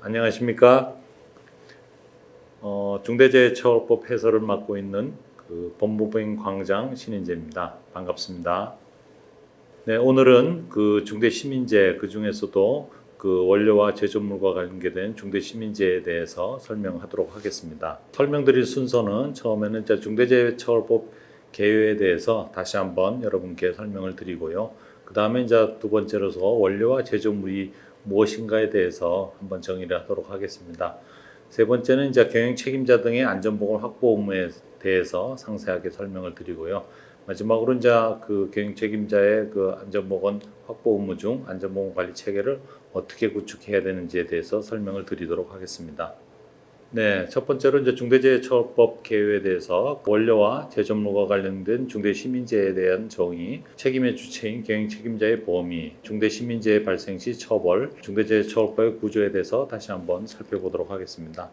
안녕하십니까? 중대재해처벌법 해설을 맡고 있는 법무부인 광장 신인재입니다. 반갑습니다. 네, 오늘은 중대시민재해 그 중에서도 원료와 제조물과 관계된 중대시민재해에 대해서 설명하도록 하겠습니다. 설명드릴 순서는 처음에는 이제 중대재해처벌법 개요에 대해서 다시 한번 여러분께 설명을 드리고요. 그 다음에 이제 두 번째로서 원료와 제조물이 무엇인가에 대해서 한번 정의를 하도록 하겠습니다. 세 번째는 이제 경영 책임자 등의 안전보건 확보 의무에 대해서 상세하게 설명을 드리고요. 마지막으로 이제 경영 책임자의 안전보건 확보 의무 중 안전보건 관리 체계를 어떻게 구축해야 되는지에 대해서 설명을 드리도록 하겠습니다. 네, 첫 번째로 이제 중대재해처벌법 개요에 대해서 원료와 제조물과 관련된 중대시민재해에 대한 정의, 책임의 주체인 경영 책임자의 범위, 중대시민재해 발생 시 처벌, 중대재해처벌법의 구조에 대해서 다시 한번 살펴보도록 하겠습니다.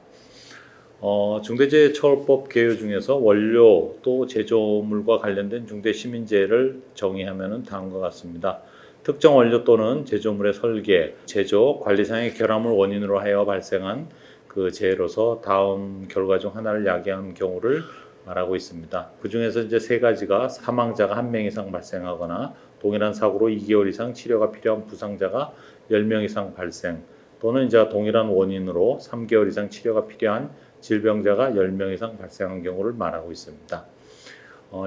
중대재해처벌법 개요 중에서 원료 또 제조물과 관련된 중대시민재해를 정의하면 다음과 같습니다. 특정 원료 또는 제조물의 설계, 제조, 관리상의 결함을 원인으로 하여 발생한 재해로서 다음 결과 중 하나를 야기한 경우를 말하고 있습니다. 그 중에서 이제 세 가지가 사망자가 1명 이상 발생하거나 동일한 사고로 2개월 이상 치료가 필요한 부상자가 10명 이상 발생 또는 이제 동일한 원인으로 3개월 이상 치료가 필요한 질병자가 10명 이상 발생한 경우를 말하고 있습니다.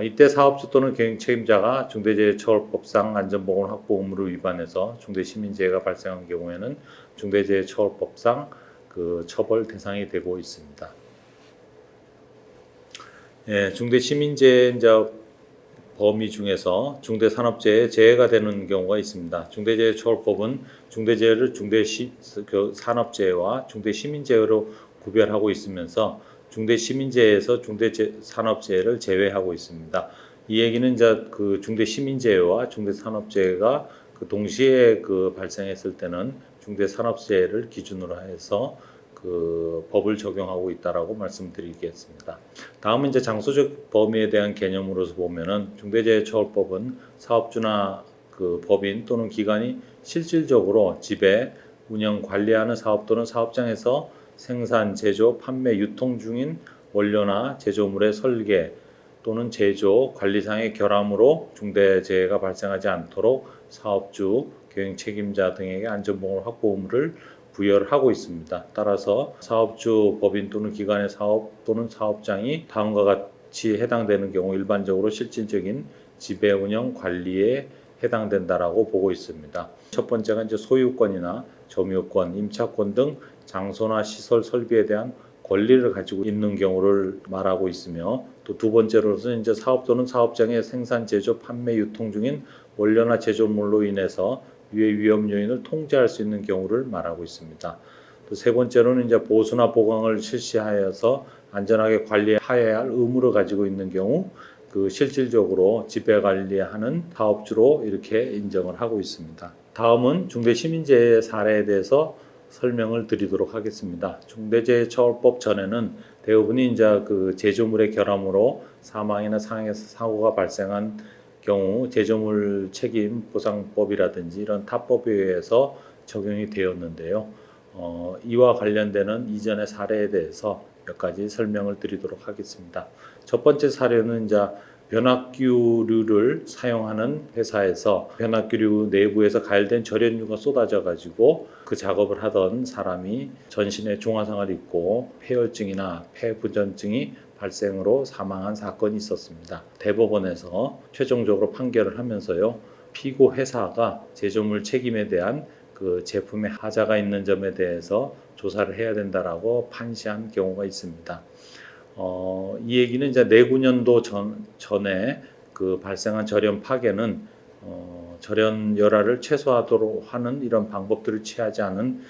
이때 사업주 또는 경영 책임자가 중대재해처벌법상 안전보건 확보 의무를 위반해서 중대시민재해가 발생한 경우에는 중대재해처벌법상 처벌 대상이 되고 있습니다. 예, 중대시민재해 범위 중에서 중대산업재해 재해가 되는 경우가 있습니다. 중대재해처벌법은 중대재해를 중대산업재해와 중대시민재해로 구별하고 있으면서 중대시민재해에서 중대산업재해를 제외하고 있습니다. 이 얘기는 이제 중대시민재해와 중대산업재해가 동시에 발생했을 때는 중대산업재해를 기준으로 해서 법을 적용하고 있다라고 말씀드리겠습니다. 다음은 이제 장소적 범위에 대한 개념으로서 보면은 중대재해처벌법은 사업주나 법인 또는 기관이 실질적으로 지배, 운영, 관리하는 사업 또는 사업장에서 생산, 제조, 판매, 유통 중인 원료나 제조물의 설계 또는 제조, 관리상의 결함으로 중대재해가 발생하지 않도록 사업주, 경영 책임자 등에게 안전보건 확보 의무를 부여를 하고 있습니다. 따라서 사업주, 법인 또는 기관의 사업 또는 사업장이 다음과 같이 해당되는 경우 일반적으로 실질적인 지배, 운영, 관리에 해당된다라고 보고 있습니다. 첫 번째가 이제 소유권이나 점유권, 임차권 등 장소나 시설 설비에 대한 권리를 가지고 있는 경우를 말하고 있으며 또 두 번째로서는 이제 사업 또는 사업장의 생산, 제조, 판매, 유통 중인 원료나 제조물로 인해서 위의 위험 요인을 통제할 수 있는 경우를 말하고 있습니다. 또 세 번째로는 이제 보수나 보강을 실시하여서 안전하게 관리하여야 할 의무를 가지고 있는 경우 실질적으로 지배 관리하는 사업주로 이렇게 인정을 하고 있습니다. 다음은 중대시민재해 사례에 대해서 설명을 드리도록 하겠습니다. 중대재해처벌법 전에는 대부분이 이제 제조물의 결함으로 사망이나 상해에서 사고가 발생한 경우 제조물 책임 보상법이라든지 이런 타법에 의해서 적용이 되었는데요. 이와 관련되는 이전의 사례에 대해서 몇 가지 설명을 드리도록 하겠습니다. 첫 번째 사례는 이제 변압기류를 사용하는 회사에서 변압기류 내부에서 가열된 절연유가 쏟아져 가지고 그 작업을 하던 사람이 전신에 중화상을 입고 폐혈증이나 폐부전증이 발생으로 사망한 사건이 있었습니다. 대법원에서 최종적으로 판결을 하면서요, 피고 회사가 제조물 책임에 대한 제품에 하자가 있는 점에 대해서 조사를 해야 된다라고 판시한 경우가 있습니다. 이 얘기는 이제 내구년도 전에 발생한 절연 파괴는 절연 열화를 최소화하도록 하는 이런 방법들을 취하지 않은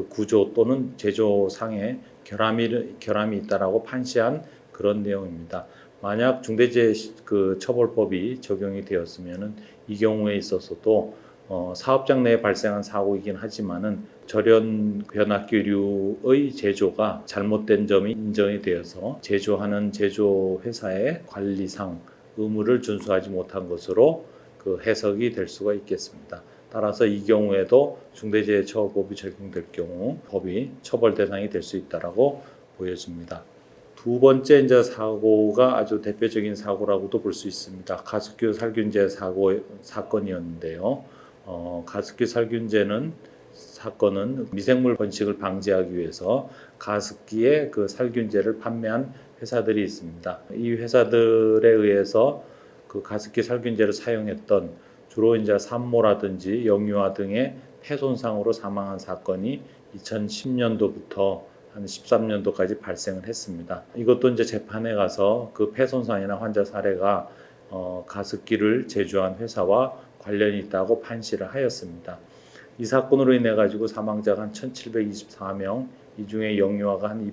구조 또는 제조상의 결함이 있다라고 판시한 그런 내용입니다. 만약 중대재해처벌법이 적용이 되었으면은 이 경우에 있어서도 사업장 내에 발생한 사고이긴 하지만은 절연 변압기류의 제조가 잘못된 점이 인정이 되어서 제조하는 제조 회사의 관리상 의무를 준수하지 못한 것으로 해석이 될 수가 있겠습니다. 따라서 이 경우에도 중대재해처벌법이 적용될 경우 법이 처벌 대상이 될 수 있다라고 보여집니다. 두 번째 이제 사고가 아주 대표적인 사고라고도 볼 수 있습니다. 가습기 살균제 사건이었는데요. 가습기 살균제는 사건은 미생물 번식을 방지하기 위해서 가습기에 그 살균제를 판매한 회사들이 있습니다. 이 회사들에 의해서 그 가습기 살균제를 사용했던 주로 이제 산모라든지 영유아 등의 폐손상으로 사망한 사건이 2010년도부터 한 13년도까지 발생을 했습니다. 이것도 이제 재판에 가서 그 폐손상이나 환자 사례가 가습기를 제조한 회사와 관련이 있다고 판시를 하였습니다. 이 사건으로 인해 가지고 사망자가 한 1,724명, 이 중에 영유아가 한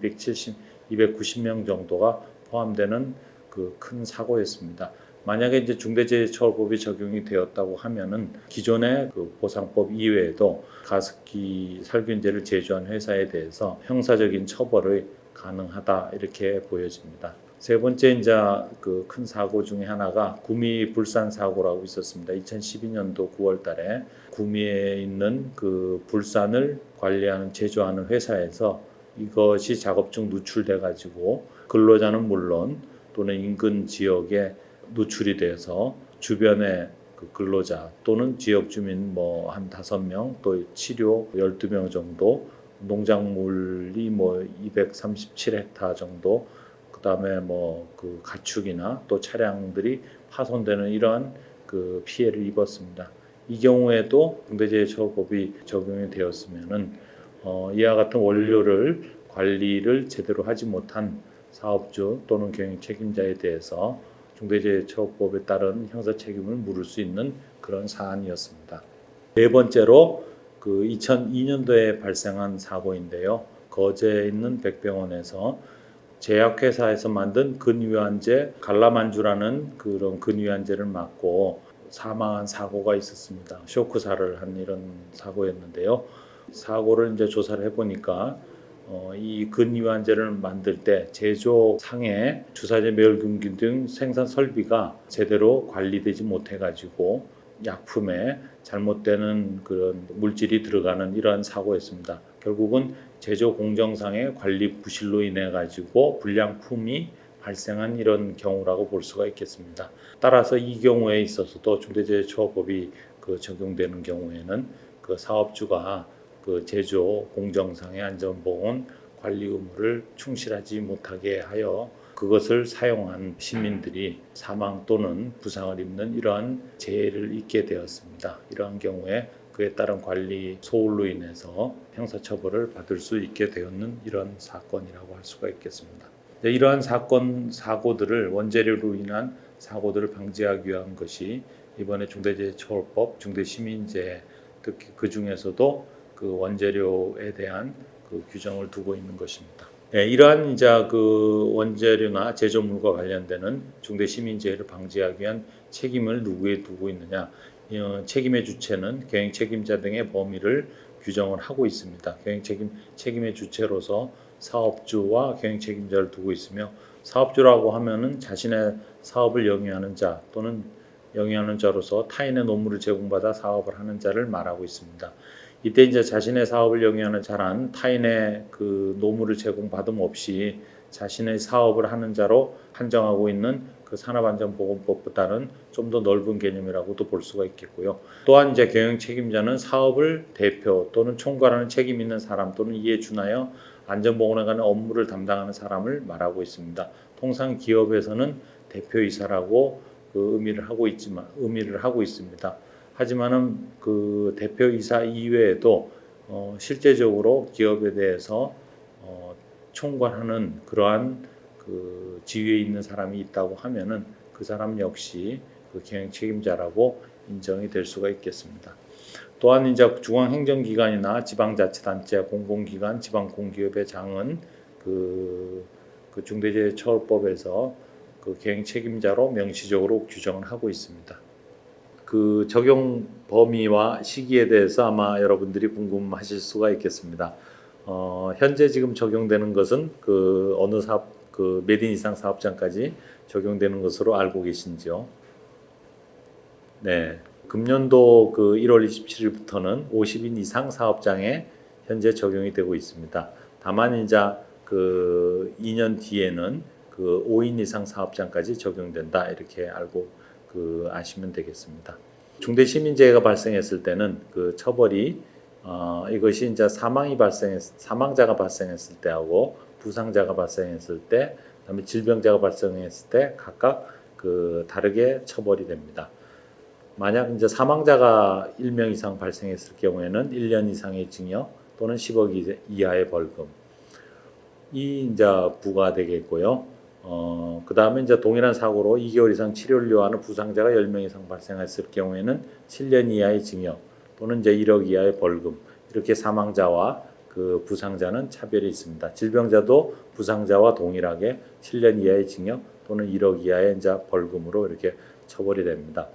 290명 정도가 포함되는 그 큰 사고였습니다. 만약에 이제 중대재해처벌법이 적용이 되었다고 하면은 기존의 그 보상법 이외에도 가습기 살균제를 제조한 회사에 대해서 형사적인 처벌이 가능하다 이렇게 보여집니다. 세 번째 이제 그 큰 사고 중에 하나가 구미 불산 사고라고 있었습니다. 2012년도 9월달에 구미에 있는 그 불산을 관리하는 제조하는 회사에서 이것이 작업 중 누출돼 가지고 근로자는 물론 또는 인근 지역에 노출이 돼서 주변의 그 근로자 또는 지역 주민 뭐 한 5명 또 치료 12명 정도 농작물이 뭐 237헥타 정도 그다음에 뭐 그 가축이나 또 차량들이 파손되는 이러한 그 피해를 입었습니다. 이 경우에도 중대재해처벌법이 적용이 되었으면은 이와 같은 원료를 관리를 제대로 하지 못한 사업주 또는 경영 책임자에 대해서 중대재해처벌법에 따른 형사 책임을 물을 수 있는 그런 사안이었습니다. 네 번째로 그 2002년도에 발생한 사고인데요. 거제에 있는 백병원에서 제약회사에서 만든 근위안제 갈라만주라는 그런 근위안제를 맞고 사망한 사고가 있었습니다. 쇼크사를 한 이런 사고였는데요. 사고를 이제 조사를 해보니까 이 근위안제를 만들 때 제조상에 주사제 멸균기 등 생산 설비가 제대로 관리되지 못해가지고 약품에 잘못되는 그런 물질이 들어가는 이러한 사고였습니다. 결국은 제조 공정상의 관리 부실로 인해 가지고 불량품이 발생한 이런 경우라고 볼 수가 있겠습니다. 따라서 이 경우에 있어서도 중대재해처벌법이 그 적용되는 경우에는 그 사업주가 그 제조 공정상의 안전보건 관리 의무를 충실하지 못하게 하여 그것을 사용한 시민들이 사망 또는 부상을 입는 이러한 재해를 입게 되었습니다. 이러한 경우에 그에 따른 관리 소홀로 인해서 형사처벌을 받을 수 있게 되었는 이런 사건이라고 할 수가 있겠습니다. 이러한 사고들을 원재료로 인한 사고들을 방지하기 위한 것이 이번에 중대재해처벌법, 중대시민재해 특히 그 중에서도 그 원재료에 대한 그 규정을 두고 있는 것입니다. 이러한 이제 그 원재료나 제조물과 관련되는 중대시민재해를 방지하기 위한 책임을 누구에 두고 있느냐? 책임의 주체는 경영 책임자 등의 범위를 규정을 하고 있습니다. 책임의 주체로서 사업주와 경영 책임자를 두고 있으며 사업주라고 하면은 자신의 사업을 영위하는 자 또는 영위하는 자로서 타인의 노무를 제공받아 사업을 하는 자를 말하고 있습니다. 이때 이제 자신의 사업을 영위하는 자란 타인의 그 노무를 제공받음 없이 자신의 사업을 하는 자로 한정하고 있는 그 산업안전보건법보다는 좀 더 넓은 개념이라고도 볼 수가 있겠고요. 또한 이제 경영 책임자는 사업을 대표 또는 총괄하는 책임 있는 사람 또는 이에 준하여 안전보건에 관한 업무를 담당하는 사람을 말하고 있습니다. 통상 기업에서는 대표이사라고 그 의미를 하고 있습니다. 하지만은 그 대표이사 이외에도 실제적으로 기업에 대해서 총괄하는 그러한 그 지위에 있는 사람이 있다고 하면은 그 사람 역시 그 경영 책임자라고 인정이 될 수가 있겠습니다. 또한 이제 중앙행정기관이나 지방자치단체, 공공기관, 지방공기업의 장은 그 중대재해처벌법에서 그 경영 책임자로 명시적으로 규정을 하고 있습니다. 그 적용 범위와 시기에 대해서 아마 여러분들이 궁금하실 수가 있겠습니다. 현재 지금 적용되는 것은 그 어느 사업, 그 몇 인 이상 사업장까지 적용되는 것으로 알고 계신지요? 네. 금년도 그 1월 27일부터는 50인 이상 사업장에 현재 적용이 되고 있습니다. 다만 이제 그 2년 뒤에는 그 5인 이상 사업장까지 적용된다 이렇게 알고 아시면 되겠습니다. 중대시민재해가 발생했을 때는 그 처벌이 이것이 이제 사망자가 발생했을 때하고 부상자가 발생했을 때, 그다음에 질병자가 발생했을 때 각각 그 다르게 처벌이 됩니다. 만약 이제 사망자가 1명 이상 발생했을 경우에는 1년 이상의 징역 또는 10억 이하의 벌금이 이제 부과되겠고요. 그 다음에 이제 동일한 사고로 2개월 이상 치료를 요하는 부상자가 10명 이상 발생했을 경우에는 7년 이하의 징역 또는 이제 1억 이하의 벌금, 이렇게 사망자와 그 부상자는 차별이 있습니다. 질병자도 부상자와 동일하게 7년 이하의 징역 또는 1억 이하의 이제 벌금으로 이렇게 처벌이 됩니다.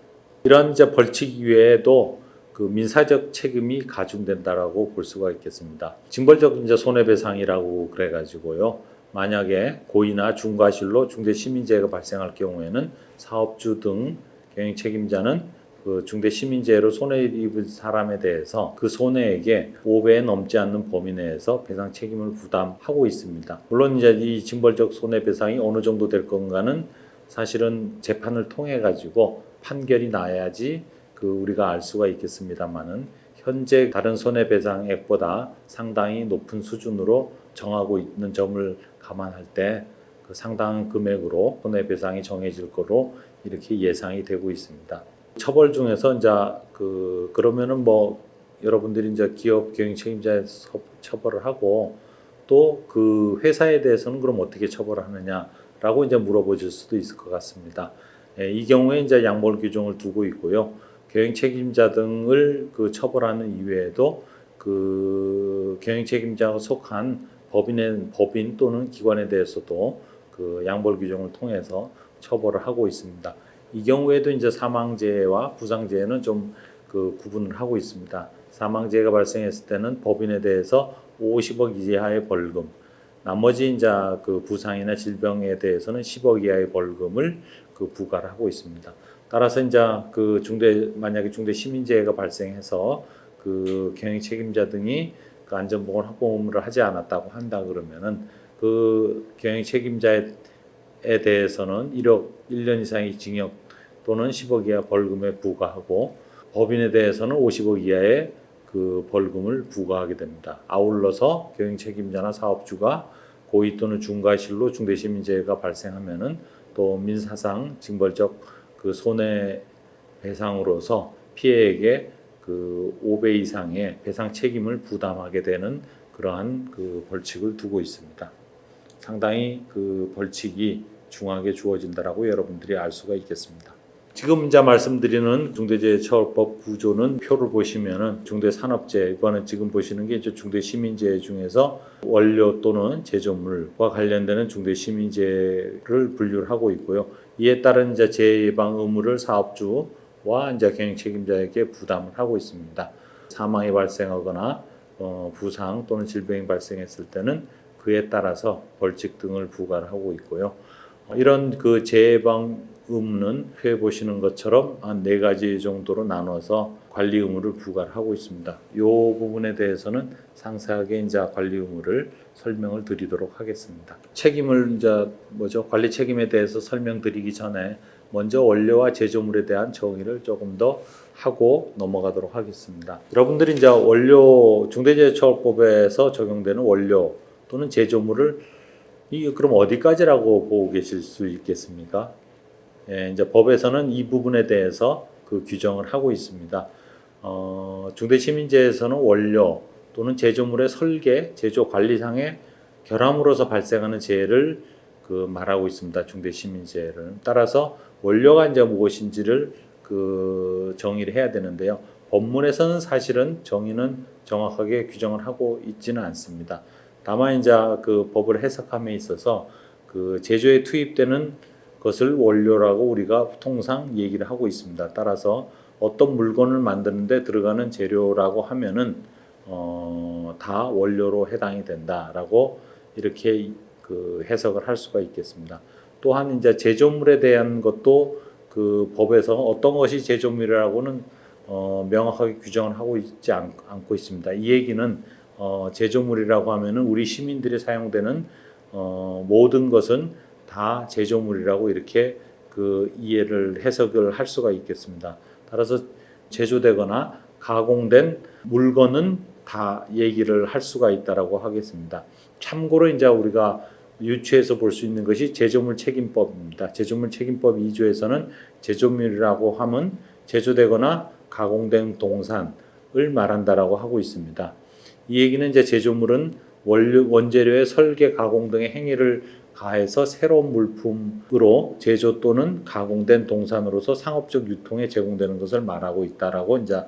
이런 이제 벌칙 이외에도 그 민사적 책임이 가중된다라고 볼 수가 있겠습니다. 징벌적 이제 손해배상이라고 그래가지고요. 만약에 고의나 중과실로 중대시민재해가 발생할 경우에는 사업주 등 경영 책임자는 그 중대시민재해로 손해를 입은 사람에 대해서 그 손해액의 5배에 넘지 않는 범위 내에서 배상 책임을 부담하고 있습니다. 물론 이제 이 징벌적 손해배상이 어느 정도 될 건가는 사실은 재판을 통해 가지고 판결이 나야지 그 우리가 알 수가 있겠습니다만은, 현재 다른 손해배상액보다 상당히 높은 수준으로 정하고 있는 점을 감안할 때 그 상당한 금액으로 손해배상이 정해질 거로 이렇게 예상이 되고 있습니다. 처벌 중에서 이제 그러면은 뭐 여러분들이 이제 기업 경영 책임자에 처벌을 하고 또 그 회사에 대해서는 그럼 어떻게 처벌을 하느냐라고 이제 물어보실 수도 있을 것 같습니다. 이 경우에 이제 양벌 규정을 두고 있고요. 경영 책임자 등을 그 처벌하는 이외에도 그 경영 책임자가 속한 법인 또는 기관에 대해서도 그 양벌 규정을 통해서 처벌을 하고 있습니다. 이 경우에도 이제 사망재해와 부상재해는 좀 그 구분을 하고 있습니다. 사망재해가 발생했을 때는 법인에 대해서 50억 이하의 벌금, 나머지 이제 그 부상이나 질병에 대해서는 10억 이하의 벌금을 그 부과를 하고 있습니다. 따라서 이제 그 만약에 중대 시민재해가 발생해서 그 경영 책임자 등이 그 안전보건 확보를 하지 않았다고 한다 그러면은 그 경영 책임자에 대해서는 1년 이상의 징역 또는 10억 이하 벌금에 부과하고, 법인에 대해서는 50억 이하의 그 벌금을 부과하게 됩니다. 아울러서 경영 책임자나 사업주가 고의 또는 중과실로 중대시민재해가 발생하면은 또 민사상 징벌적 그 손해배상으로서 피해액의 그 5배 이상의 배상 책임을 부담하게 되는 그러한 그 벌칙을 두고 있습니다. 상당히 그 벌칙이 중하게 주어진다라고 여러분들이 알 수가 있겠습니다. 지금 이제 말씀드리는 중대재해처벌법 구조는 표를 보시면은 중대산업재해, 이거는 지금 보시는 게 이제 중대시민재해 중에서 원료 또는 제조물과 관련되는 중대시민재해를 분류를 하고 있고요. 이에 따른 이제 재해 예방 의무를 사업주와 이제 경영 책임자에게 부담을 하고 있습니다. 사망이 발생하거나 부상 또는 질병이 발생했을 때는 그에 따라서 벌칙 등을 부과를 하고 있고요. 이런 그 재해 예방 의무는 표에 보시는 것처럼 한 4가지 정도로 나눠서 관리 의무를 부과를 하고 있습니다. 이 부분에 대해서는 상세하게 이제 관리 의무를 설명을 드리도록 하겠습니다. 책임을 이제 관리 책임에 대해서 설명드리기 전에 먼저 원료와 제조물에 대한 정의를 조금 더 하고 넘어가도록 하겠습니다. 여러분들이 이제 중대재해처벌법에서 적용되는 원료 또는 제조물을 그럼 어디까지라고 보고 계실 수 있겠습니까? 이제 법에서는 이 부분에 대해서 그 규정을 하고 있습니다. 중대시민재해에서는 원료 또는 제조물의 설계, 제조 관리상의 결함으로서 발생하는 재해를 그 말하고 있습니다. 중대시민재해를. 따라서 원료가 이제 무엇인지를 그 정의를 해야 되는데요. 법문에서는 사실은 정의는 정확하게 규정을 하고 있지는 않습니다. 다만 이제 그 법을 해석함에 있어서 그 제조에 투입되는 것을 원료라고 우리가 통상 얘기를 하고 있습니다. 따라서 어떤 물건을 만드는데 들어가는 재료라고 하면은 다 원료로 해당이 된다라고 이렇게 그 해석을 할 수가 있겠습니다. 또한 이제 제조물에 대한 것도 그 법에서 어떤 것이 제조물이라고는 명확하게 규정을 하고 있지 않고 있습니다. 이 얘기는 제조물이라고 하면은 우리 시민들이 사용되는 모든 것은 다 제조물이라고 이렇게 그 이해를 해석을 할 수가 있겠습니다. 따라서 제조되거나 가공된 물건은 다 얘기를 할 수가 있다라고 하겠습니다. 참고로 이제 우리가 유추해서 볼 수 있는 것이 제조물 책임법입니다. 제조물 책임법 2조에서는 제조물이라고 하면 제조되거나 가공된 동산을 말한다라고 하고 있습니다. 이 얘기는 이제 제조물은 원재료의 설계, 가공 등의 행위를 가해서 새로운 물품으로 제조 또는 가공된 동산으로서 상업적 유통에 제공되는 것을 말하고 있다라고 이제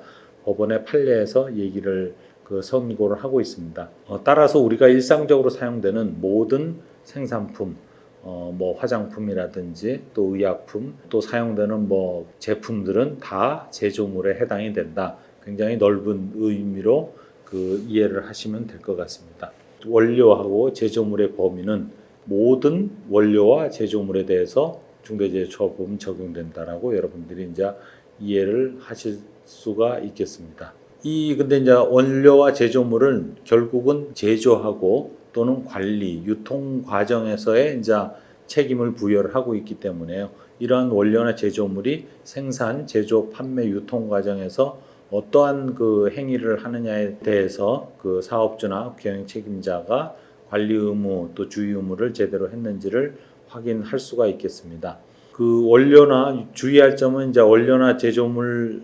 법원의 판례에서 얘기를 선고를 하고 있습니다. 따라서 우리가 일상적으로 사용되는 모든 생산품, 뭐 화장품이라든지 또 의약품, 또 사용되는 뭐 제품들은 다 제조물에 해당이 된다. 굉장히 넓은 의미로 이해를 하시면 될 것 같습니다. 원료하고 제조물의 범위는 모든 원료와 제조물에 대해서 중대재해처벌법은 적용된다라고 여러분들이 이제 이해를 하실 수가 있겠습니다. 근데 이제 원료와 제조물을 결국은 제조하고 또는 관리, 유통 과정에서의 이제 책임을 부여를 하고 있기 때문에요. 이러한 원료나 제조물이 생산, 제조, 판매, 유통 과정에서 어떠한 행위를 하느냐에 대해서 사업주나 경영 책임자가 관리 의무 또 주의 의무를 제대로 했는지를 확인할 수가 있겠습니다. 원료나 주의할 점은 이제 원료나 제조물의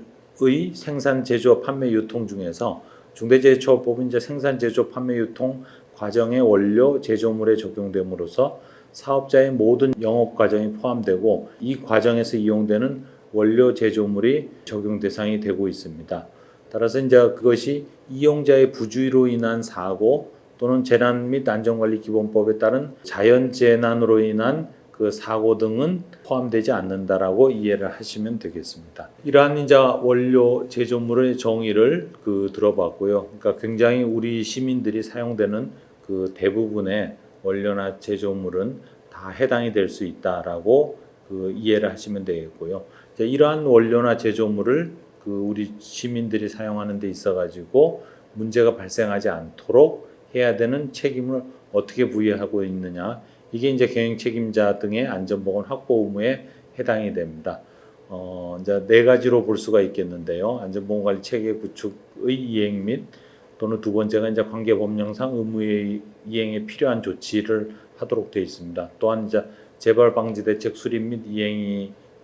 생산, 제조, 판매, 유통 중에서 중대재해처벌법은 이제 생산, 제조, 판매, 유통 과정의 원료, 제조물에 적용됨으로써 사업자의 모든 영업 과정이 포함되고 이 과정에서 이용되는 원료, 제조물이 적용 대상이 되고 있습니다. 따라서 이제 그것이 이용자의 부주의로 인한 사고 또는 재난 및 안전관리기본법에 따른 자연재난으로 인한 사고 등은 포함되지 않는다라고 이해를 하시면 되겠습니다. 이러한 이제 원료 제조물의 정의를 들어봤고요. 그러니까 굉장히 우리 시민들이 사용되는 대부분의 원료나 제조물은 다 해당이 될 수 있다라고 이해를 하시면 되겠고요. 이러한 원료나 제조물을 우리 시민들이 사용하는 데 있어 가지고 문제가 발생하지 않도록 해야 되는 책임을 어떻게 부여하고 있느냐, 이게 이제 경영 책임자 등의 안전보건 확보 의무에 해당이 됩니다. 이제 네 가지로 볼 수가 있겠는데요. 안전보건관리 체계 구축의 이행 및 또는 두 번째가 이제 관계법령상 의무의 이행에 필요한 조치를 하도록 되어 있습니다. 또한 이제 재발 방지 대책 수립 및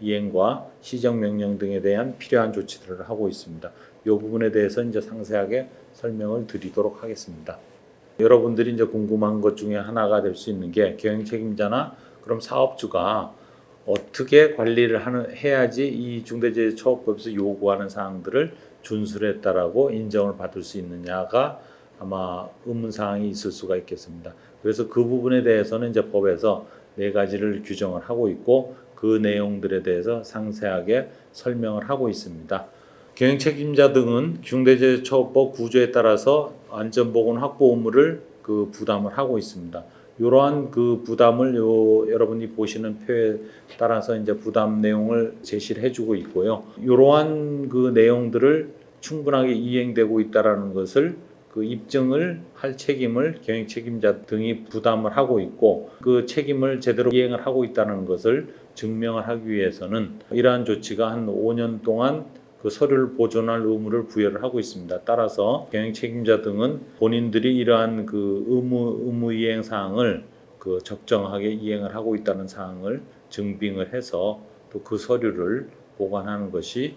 이행과 시정 명령 등에 대한 필요한 조치들을 하고 있습니다. 이 부분에 대해서 이제 상세하게 설명을 드리도록 하겠습니다. 여러분들이 이제 궁금한 것 중에 하나가 될 수 있는 게 경영 책임자나 그럼 사업주가 어떻게 관리를 해야지 이 중대재해처벌법에서 요구하는 사항들을 준수를 했다라고 인정을 받을 수 있느냐가 아마 의문 사항이 있을 수가 있겠습니다. 그래서 그 부분에 대해서는 이제 법에서 네 가지를 규정을 하고 있고 그 내용들에 대해서 상세하게 설명을 하고 있습니다. 경영 책임자 등은 중대재해처벌법 구조에 따라서 안전보건 확보 의무를 부담을 하고 있습니다. 이러한 부담을 여러분이 보시는 표에 따라서 이제 부담 내용을 제시를 해주고 있고요. 이러한 내용들을 충분하게 이행되고 있다라는 것을 입증을 할 책임을 경영 책임자 등이 부담을 하고 있고 그 책임을 제대로 이행을 하고 있다는 것을 증명을 하기 위해서는 이러한 조치가 한 5년 동안 서류를 보존할 의무를 부여를 하고 있습니다. 따라서 경영 책임자 등은 본인들이 이러한 의무 이행 사항을 적정하게 이행을 하고 있다는 사항을 증빙을 해서 또 그 서류를 보관하는 것이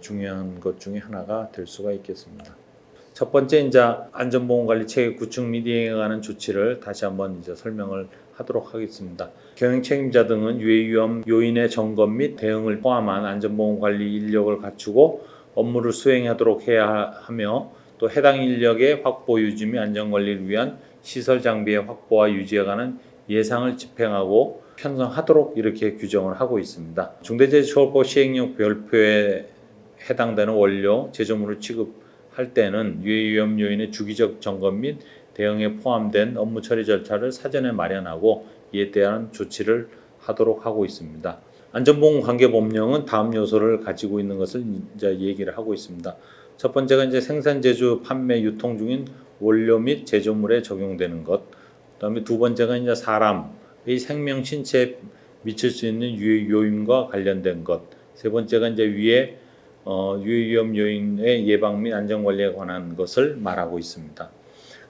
중요한 것 중에 하나가 될 수가 있겠습니다. 첫 번째 이제 안전보건관리 체계 구축 및 이행에 관한 조치를 다시 한번 이제 설명을 하도록 하겠습니다. 경영 책임자 등은 유해 위험 요인의 점검 및 대응을 포함한 안전보건관리 인력을 갖추고 업무를 수행하도록 해야 하며 또 해당 인력의 확보 유지 및 안전관리를 위한 시설 장비의 확보와 유지에 관한 예상을 집행하고 편성하도록 이렇게 규정을 하고 있습니다. 중대재해처벌법 시행령 별표에 해당되는 원료, 제조물을 취급할 때는 유해 위험 요인의 주기적 점검 및 대응에 포함된 업무 처리 절차를 사전에 마련하고 이에 대한 조치를 하도록 하고 있습니다. 안전보건관계법령은 다음 요소를 가지고 있는 것을 이제 얘기를 하고 있습니다. 첫 번째가 이제 생산, 제조, 판매, 유통 중인 원료 및 제조물에 적용되는 것. 그다음에 두 번째가 이제 사람의 생명, 신체에 미칠 수 있는 유해 요인과 관련된 것. 세 번째가 이제 위에 유해 위험 요인의 예방 및 안전 관리에 관한 것을 말하고 있습니다.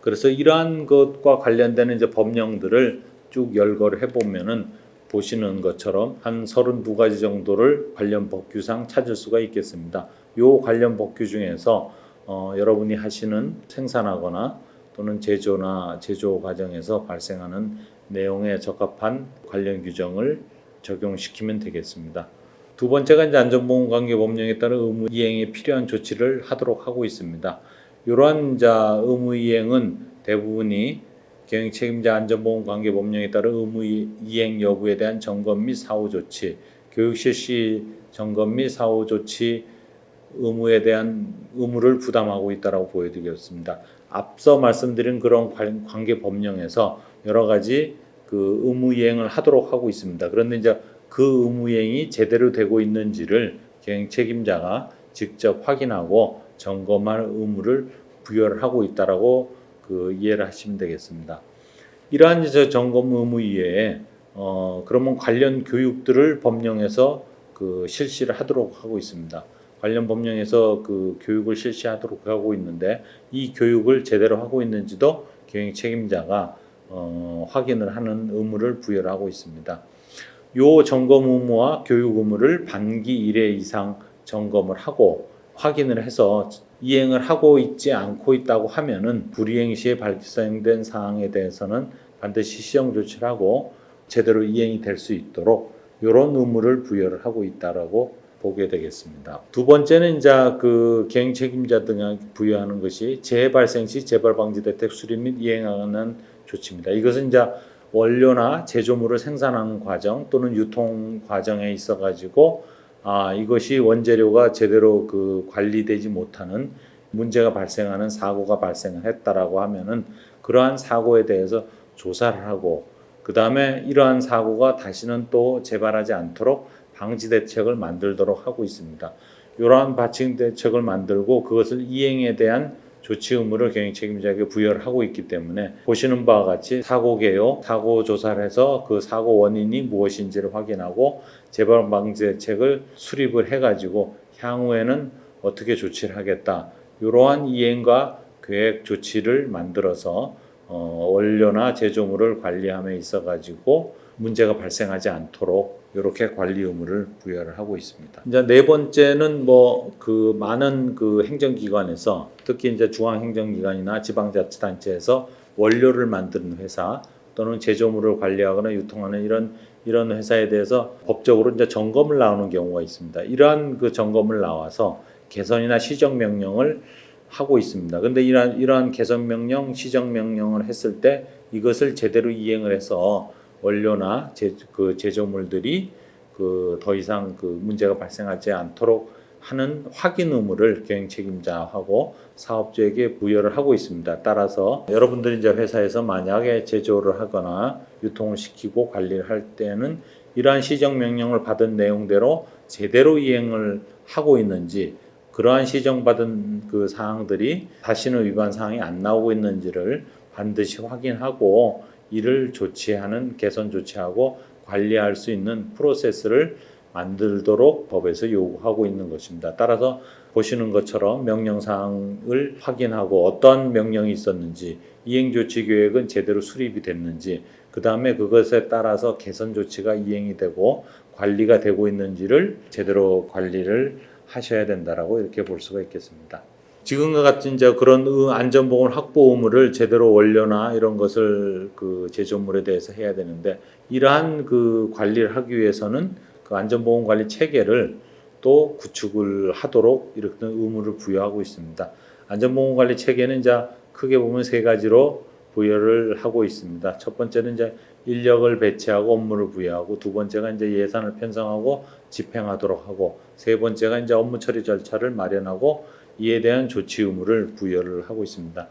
그래서 이러한 것과 관련되는 이제 법령들을 쭉 열거를 해보면은 보시는 것처럼 한 32가지 정도를 관련 법규상 찾을 수가 있겠습니다. 요 관련 법규 중에서 여러분이 하시는 생산하거나 또는 제조나 제조 과정에서 발생하는 내용에 적합한 관련 규정을 적용시키면 되겠습니다. 두 번째가 이제 안전보건관계법령에 따른 의무 이행에 필요한 조치를 하도록 하고 있습니다. 이러한 의무 이행은 대부분이 경영책임자 안전보건관계법령에 따른 의무 이행 여부에 대한 점검 및 사후 조치, 교육 실시 점검 및 사후 조치 의무에 대한 의무를 부담하고 있다라고 보여드리겠습니다. 앞서 말씀드린 그런 관계 법령에서 여러 가지 그 의무 이행을 하도록 하고 있습니다. 그런데 이제 그 의무 이행이 제대로 되고 있는지를 경영 책임자가 직접 확인하고 점검할 의무를 부여를 하고 있다라고 그 이해를 하시면 되겠습니다. 이러한 점검 의무 이외에 그러면 관련 교육들을 법령에서 그 실시를 하도록 하고 있습니다. 관련 법령에서 그 교육을 실시하도록 하고 있는데 이 교육을 제대로 하고 있는지도 경영 책임자가 확인을 하는 의무를 부여를 하고 있습니다. 요 점검 의무와 교육 의무를 반기 1회 이상 점검을 하고 확인을 해서 이행을 하고 있지 않고 있다고 하면은 불이행 시에 발생된 사항에 대해서는 반드시 시정 조치를 하고 제대로 이행이 될 수 있도록 이런 의무를 부여를 하고 있다라고 보게 되겠습니다. 두 번째는 이제 그 경영 책임자 등에 부여하는 것이 재해 발생 시 재발 방지 대책 수립 및 이행하는 조치입니다. 이것은 이제 원료나 제조물을 생산하는 과정 또는 유통 과정에 있어 가지고 이것이 원재료가 제대로 그 관리되지 못하는 문제가 발생하는 사고가 발생했다라고 하면은 그러한 사고에 대해서 조사를 하고 그 다음에 이러한 사고가 다시는 또 재발하지 않도록 방지 대책을 만들도록 하고 있습니다. 이러한 방지 대책을 만들고 그것을 이행에 대한 조치 의무를 경영 책임자에게 부여를 하고 있기 때문에 보시는 바와 같이 사고 개요, 사고 조사를 해서 그 사고 원인이 무엇인지를 확인하고 재발 방지 대책을 수립을 해가지고 향후에는 어떻게 조치를 하겠다. 이러한 이행과 계획 조치를 만들어서 원료나 제조물을 관리함에 있어 가지고 문제가 발생하지 않도록 이렇게 관리 의무를 부여를 하고 있습니다. 이제 네 번째는 그 많은 그 행정기관에서 특히 이제 중앙행정기관이나 지방자치단체에서 원료를 만드는 회사 또는 제조물을 관리하거나 유통하는 이런 회사에 대해서 법적으로 이제 점검을 나오는 경우가 있습니다. 이러한 그 점검을 나와서 개선이나 시정 명령을 하고 있습니다. 그런데 이러한 개선 명령, 시정 명령을 했을 때 이것을 제대로 이행을 해서 원료나 제조물들이 그 더 이상 그 문제가 발생하지 않도록 하는 확인 의무를 경영 책임자하고 사업주에게 부여를 하고 있습니다. 따라서 여러분들이 이제 회사에서 만약에 제조를 하거나 유통을 시키고 관리를 할 때는 이러한 시정 명령을 받은 내용대로 제대로 이행을 하고 있는지 그러한 시정받은 그 사항들이 다시는 위반 사항이 안 나오고 있는지를 반드시 확인하고 이를 조치하는 개선 조치하고 관리할 수 있는 프로세스를 만들도록 법에서 요구하고 있는 것입니다. 따라서 보시는 것처럼 명령 사항을 확인하고 어떤 명령이 있었는지 이행 조치 계획은 제대로 수립이 됐는지 그 다음에 그것에 따라서 개선 조치가 이행이 되고 관리가 되고 있는지를 제대로 관리를 하셔야 된다라고 이렇게 볼 수가 있겠습니다. 지금과 같은 이제 그런 안전보건 확보 의무를 제대로 원료나 이런 것을 그 제조물에 대해서 해야 되는데 이러한 그 관리를 하기 위해서는 그 안전보건 관리 체계를 또 구축을 하도록 이렇게 의무를 부여하고 있습니다. 안전보건 관리 체계는 이제 크게 보면 세 가지로 부여를 하고 있습니다. 첫 번째는 이제 인력을 배치하고 업무를 부여하고 두 번째가 이제 예산을 편성하고 집행하도록 하고 세 번째가 이제 업무 처리 절차를 마련하고 이에 대한 조치 의무를 부여를 하고 있습니다.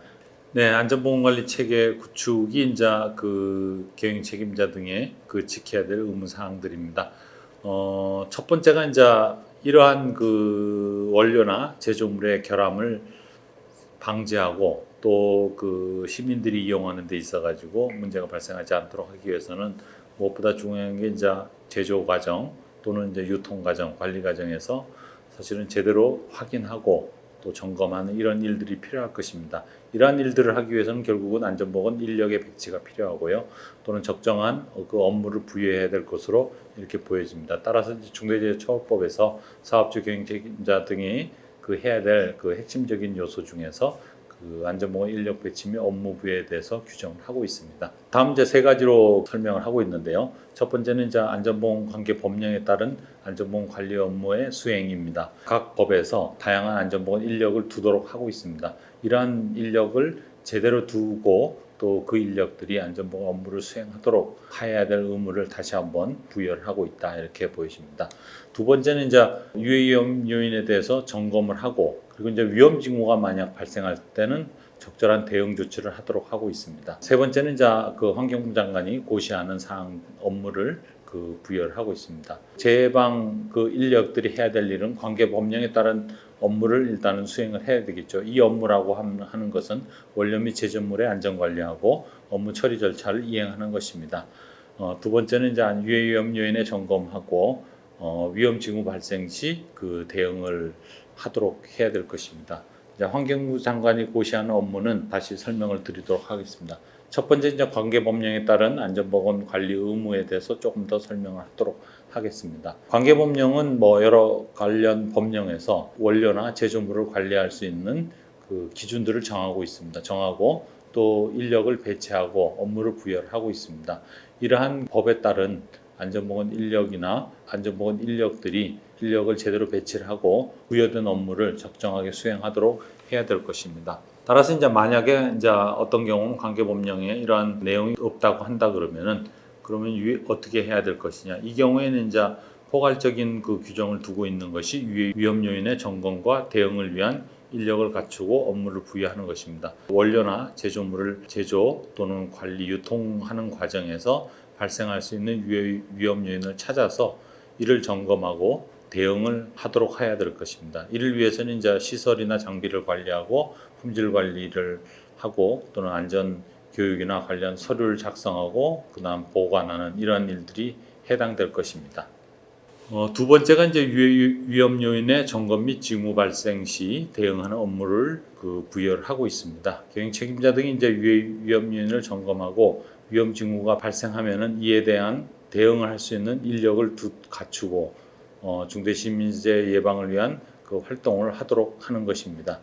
네, 안전보건관리 체계 구축이 이제 그 경영 책임자 등의 그 지켜야 될 의무 사항들입니다. 첫 번째가 이제 이러한 그 원료나 제조물의 결함을 방지하고 또 그 시민들이 이용하는 데 있어 가지고 문제가 발생하지 않도록 하기 위해서는 무엇보다 중요한 게 이제 제조 과정 또는 이제 유통 과정, 관리 과정에서 사실은 제대로 확인하고 또 점검하는 이런 일들이 필요할 것입니다. 이러한 일들을 하기 위해서는 결국은 안전보건 인력의 배치가 필요하고요. 또는 적정한 그 업무를 부여해야 될 것으로 이렇게 보여집니다. 따라서 중대재해처벌법에서 사업주 경영 책임자 등이 그 해야 될 그 핵심적인 요소 중에서 그 안전보건 인력 배치 및 업무 부여에 대해서 규정을 하고 있습니다. 다음 이제 세 가지로 설명을 하고 있는데요. 첫 번째는 이제 안전보건 관계 법령에 따른 안전보건 관리 업무의 수행입니다. 각 법에서 다양한 안전보건 인력을 두도록 하고 있습니다. 이러한 인력을 제대로 두고 또 그 인력들이 안전보건 업무를 수행하도록 해야 될 의무를 다시 한번 부여를 하고 있다 이렇게 보여집니다. 두 번째는 이제 유해 위험 요인에 대해서 점검을 하고 그리고 이제 위험 징후가 만약 발생할 때는 적절한 대응 조치를 하도록 하고 있습니다. 세 번째는 이제 그 환경부 장관이 고시하는 사항 업무를 그 부여를 하고 있습니다. 재해방 그 인력들이 해야 될 일은 관계 법령에 따른 업무를 일단은 수행을 해야 되겠죠. 이 업무라고 하는 것은 원료 및 제조물의 안전 관리하고 업무 처리 절차를 이행하는 것입니다. 두 번째는 이제 유해 위험 요인에 점검하고 위험 징후 발생 시 그 대응을 하도록 해야 될 것입니다. 이제 환경부 장관이 고시하는 업무는 다시 설명을 드리도록 하겠습니다. 첫 번째 이제 관계 법령에 따른 안전보건 관리 의무에 대해서 조금 더 설명을 하도록 하겠습니다. 관계 법령은 뭐 여러 관련 법령에서 원료나 제조물을 관리할 수 있는 그 기준들을 정하고 있습니다. 정하고 또 인력을 배치하고 업무를 부여를 하고 있습니다. 이러한 법에 따른 안전보건 인력이나 안전보건 인력들이 인력을 제대로 배치를 하고 부여된 업무를 적정하게 수행하도록 해야 될 것입니다. 따라서 이제 만약에 이제 어떤 경우는 관계 법령에 이러한 내용이 없다고 한다 그러면 어떻게 해야 될 것이냐? 이 경우에는 이제 포괄적인 그 규정을 두고 있는 것이 위험 요인의 점검과 대응을 위한 인력을 갖추고 업무를 부여하는 것입니다. 원료나 제조물을 제조 또는 관리, 유통하는 과정에서 발생할 수 있는 위험 요인을 찾아서 이를 점검하고 대응을 하도록 해야 될 것입니다. 이를 위해서는 이제 시설이나 장비를 관리하고 품질 관리를 하고 또는 안전 교육이나 관련 서류를 작성하고 그다음 보관하는 이러한 일들이 해당될 것입니다. 두 번째가 이제 위험 요인의 점검 및 징후 발생 시 대응하는 업무를 그 부여를 하고 있습니다. 경영 책임자 등이 이제 위험 요인을 점검하고 위험 징후가 발생하면은 이에 대한 대응을 할 수 있는 인력을 갖추고 중대 시민재해 예방을 위한 그 활동을 하도록 하는 것입니다.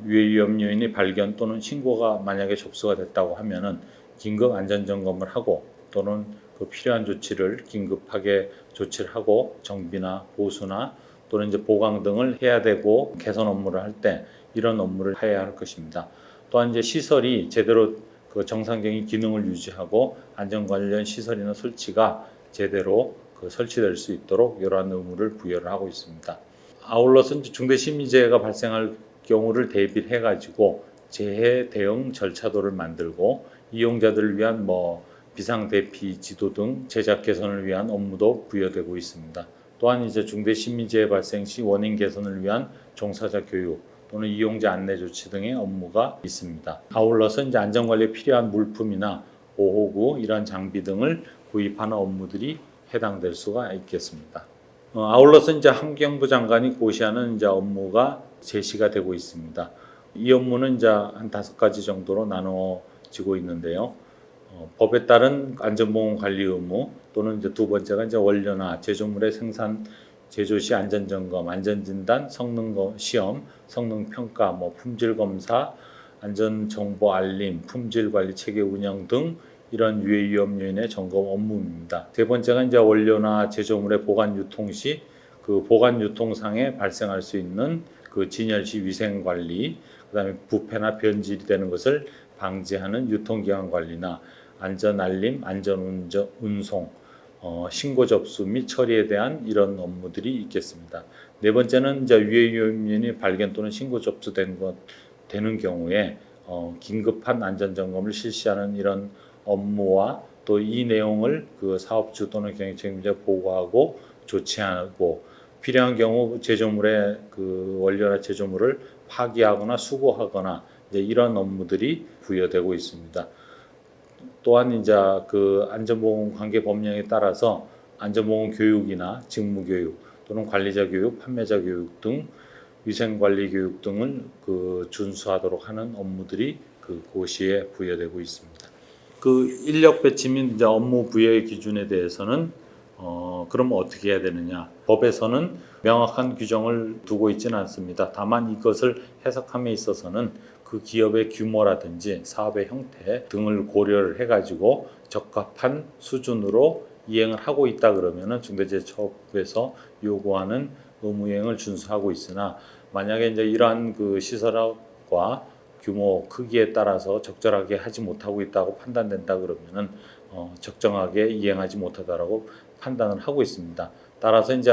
유해 위험 요인의 발견 또는 신고가 만약에 접수가 됐다고 하면은 긴급 안전 점검을 하고 또는 그 필요한 조치를 긴급하게 조치를 하고 정비나 보수나 또는 이제 보강 등을 해야 되고 개선 업무를 할 때 이런 업무를 해야 할 것입니다. 또한 이제 시설이 제대로 그 정상적인 기능을 유지하고 안전 관련 시설이나 설치가 제대로 그 설치될 수 있도록 이러한 의무를 부여를 하고 있습니다. 아울러서 중대 시민재해가 발생할 경우를 대비해 가지고 재해 대응 절차도를 만들고 이용자들을 위한 뭐 비상 대피 지도 등 제작 개선을 위한 업무도 부여되고 있습니다. 또한 이제 중대 시민재해 발생 시 원인 개선을 위한 종사자 교육 또는 이용자 안내 조치 등의 업무가 있습니다. 아울러서 이제 안전관리에 필요한 물품이나 보호구 이러한 장비 등을 구입하는 업무들이 해당될 수가 있겠습니다. 아울러서 이제 환경부 장관이 고시하는 이제 업무가 제시가 되고 있습니다. 이 업무는 이제 한 5가지 정도로 나눠지고 있는데요. 법에 따른 안전보건 관리 의무 또는 이제 두 번째가 이제 원료나 제조물의 생산 제조 시 안전 점검, 안전 진단, 성능 시험, 성능 평가, 뭐 품질 검사, 안전 정보 알림, 품질 관리 체계 운영 등 이런 유해 위험 요인의 점검 업무입니다. 세 번째가 이제 원료나 제조물의 보관 유통 시 그 보관 유통상에 발생할 수 있는 그 진열 시 위생 관리, 그다음에 부패나 변질이 되는 것을 방지하는 유통기한 관리나 안전 알림, 안전 운송, 신고 접수 및 처리에 대한 이런 업무들이 있겠습니다. 네 번째는 이제 유해 위험이 발견 또는 신고 접수된 되는 경우에 긴급한 안전 점검을 실시하는 이런 업무와 또 이 내용을 그 사업주 또는 경영 책임자에 보고하고 조치하고 필요한 경우 제조물의 그 원료나 제조물을 파기하거나 수거하거나 이제 이런 업무들이 부여되고 있습니다. 또한 이제 그 안전보건 관계 법령에 따라서 안전보건 교육이나 직무 교육 또는 관리자 교육, 판매자 교육 등 위생관리 교육 등을 그 준수하도록 하는 업무들이 그 고시에 부여되고 있습니다. 그 인력 배치 및 이제 업무 부여의 기준에 대해서는 그럼 어떻게 해야 되느냐? 법에서는 명확한 규정을 두고 있지는 않습니다. 다만 이것을 해석함에 있어서는 그 기업의 규모라든지 사업의 형태 등을 고려를 해가지고 적합한 수준으로 이행을 하고 있다 그러면은 중대재해처벌법에서 요구하는 의무 이행을 준수하고 있으나 만약에 이제 이러한 그 시설과 규모 크기에 따라서 적절하게 하지 못하고 있다고 판단된다 그러면은 적정하게 이행하지 못하다라고 판단을 하고 있습니다. 따라서 이제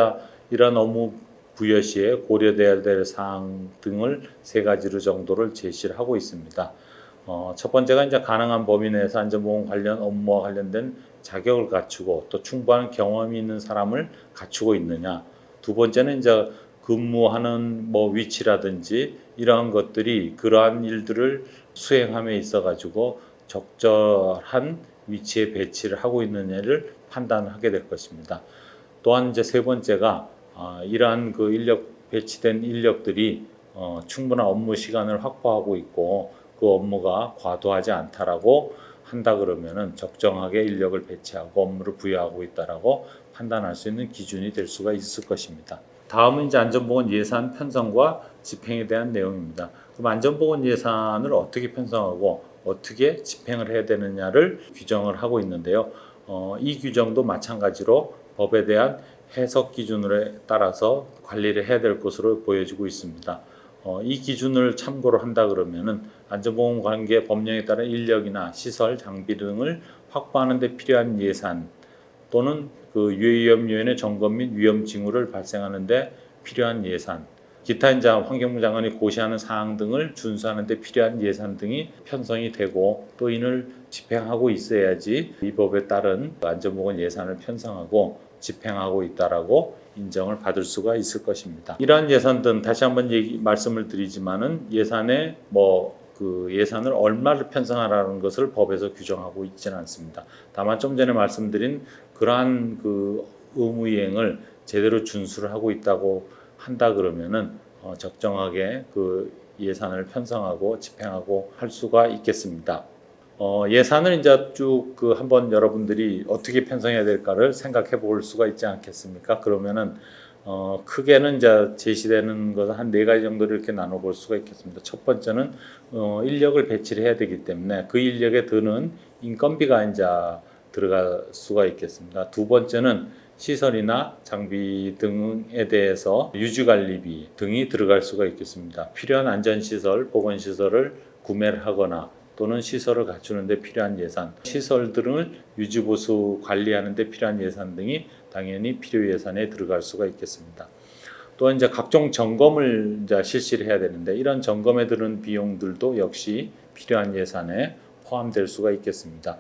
이러한 업무 부여 시에 고려돼야 될 사항 등을 세 가지로 정도를 제시를 하고 있습니다. 첫 번째가 이제 가능한 범위 내에서 안전보건 관련 업무와 관련된 자격을 갖추고 또 충분한 경험이 있는 사람을 갖추고 있느냐. 두 번째는 이제 근무하는 뭐 위치라든지 이러한 것들이 그러한 일들을 수행함에 있어 가지고 적절한 위치에 배치를 하고 있느냐를 판단하게 될 것입니다. 또한 이제 세 번째가 이러한 그 인력 배치된 인력들이 충분한 업무 시간을 확보하고 있고 그 업무가 과도하지 않다라고 한다 그러면은 적정하게 인력을 배치하고 업무를 부여하고 있다라고 판단할 수 있는 기준이 될 수가 있을 것입니다. 다음은 이제 안전보건 예산 편성과 집행에 대한 내용입니다. 그럼 안전보건 예산을 어떻게 편성하고 어떻게 집행을 해야 되느냐를 규정을 하고 있는데요. 이 규정도 마찬가지로 법에 대한 해석 기준에 따라서 관리를 해야 될 것으로 보여지고 있습니다. 이 기준을 참고로 한다 그러면은 안전보건 관계 법령에 따른 인력이나 시설, 장비 등을 확보하는 데 필요한 예산 또는 그 유해위험 요인의 점검 및 위험 징후를 발생하는 데 필요한 예산, 기타 이제 환경부 장관이 고시하는 사항 등을 준수하는 데 필요한 예산 등이 편성이 되고 또 이를 집행하고 있어야지 이 법에 따른 안전보건 예산을 편성하고 집행하고 있다라고 인정을 받을 수가 있을 것입니다. 이러한 예산들은 다시 한번 말씀을 드리지만은 예산에 그 예산을 얼마를 편성하라는 것을 법에서 규정하고 있지는 않습니다. 다만 좀 전에 말씀드린 그러한 그 의무 이행을 제대로 준수를 하고 있다고 한다 그러면은 적정하게 그 예산을 편성하고 집행하고 할 수가 있겠습니다. 예산을 이제 쭉 그 한번 여러분들이 어떻게 편성해야 될까를 생각해 볼 수가 있지 않겠습니까? 그러면은 크게는 이제 제시되는 것은 한 네 가지 정도를 이렇게 나눠 볼 수가 있겠습니다. 첫 번째는 인력을 배치를 해야 되기 때문에 그 인력에 드는 인건비가 이제 들어갈 수가 있겠습니다. 두 번째는 시설이나 장비 등에 대해서 유지관리비 등이 들어갈 수가 있겠습니다. 필요한 안전시설, 보건시설을 구매를 하거나 또는 시설을 갖추는 데 필요한 예산, 시설들을 유지보수 관리하는 데 필요한 예산 등이 당연히 필요 예산에 들어갈 수가 있겠습니다. 또 이제 각종 점검을 이제 실시를 해야 되는데 이런 점검에 드는 비용들도 역시 필요한 예산에 포함될 수가 있겠습니다.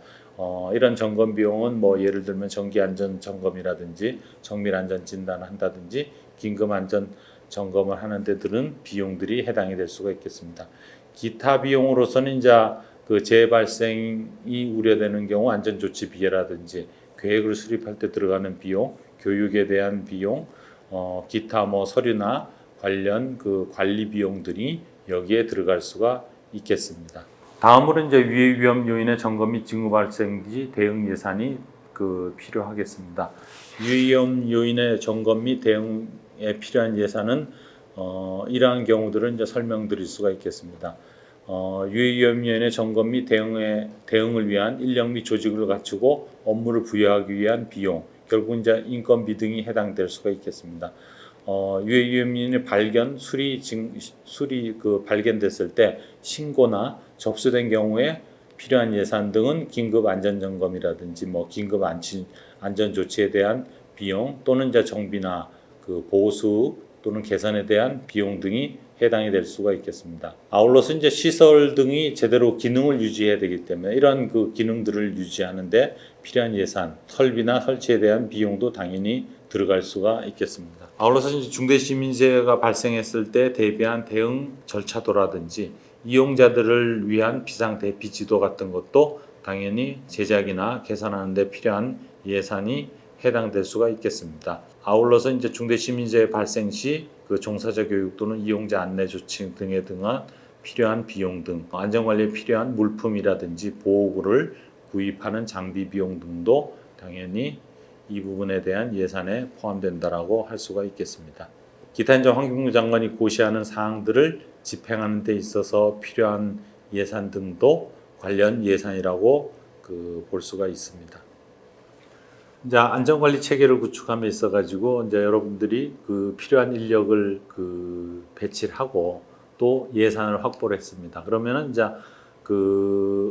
이런 점검 비용은 뭐 예를 들면 정기 안전 점검이라든지 정밀 안전 진단을 한다든지 긴급 안전 점검을 하는 데 드는 비용들이 해당이 될 수가 있겠습니다. 기타 비용으로서는 이제 그 재발생이 우려되는 경우 안전조치비라든지 계획을 수립할 때 들어가는 비용, 교육에 대한 비용, 기타 뭐 서류나 관련 그 관리 비용들이 여기에 들어갈 수가 있겠습니다. 다음으로 이제 유해 위험 요인의 점검 및 징후 발생 시 대응 예산이 그 필요하겠습니다. 유해 위험 요인의 점검 및 대응에 필요한 예산은 이러한 경우들은 이제 설명드릴 수가 있겠습니다. 유해 위험 요인의 점검 및 대응을 위한 인력 및 조직을 갖추고 업무를 부여하기 위한 비용, 결국 이제 인건비 등이 해당될 수가 있겠습니다. 유해 위험 요인의 발견, 수리 그 발견됐을 때 신고나 접수된 경우에 필요한 예산 등은 긴급 안전 점검이라든지 뭐 긴급 안전 조치에 대한 비용 또는 이제 정비나 그 보수 또는 개선에 대한 비용 등이 해당이 될 수가 있겠습니다. 아울러서 이제 시설 등이 제대로 기능을 유지해야 되기 때문에 이러한 그 기능들을 유지하는데 필요한 예산, 설비나 설치에 대한 비용도 당연히 들어갈 수가 있겠습니다. 아울러서 이제 중대시민재해가 발생했을 때 대비한 대응 절차도라든지 이용자들을 위한 비상 대피 지도 같은 것도 당연히 제작이나 개선하는 데 필요한 예산이 해당될 수가 있겠습니다. 아울러서 이제 중대시민재해 발생 시 그 종사자 교육 또는 이용자 안내 조치 등에 등한 필요한 비용 등 안전관리에 필요한 물품이라든지 보호구를 구입하는 장비 비용 등도 당연히 이 부분에 대한 예산에 포함된다라고 할 수가 있겠습니다. 기타 이제 환경부 장관이 고시하는 사항들을 집행하는 데 있어서 필요한 예산 등도 관련 예산이라고 볼 수가 있습니다. 이제 안전관리 체계를 구축함에 있어 가지고 이제 여러분들이 필요한 인력을 배치를 하고 또 예산을 확보를 했습니다. 그러면은 이제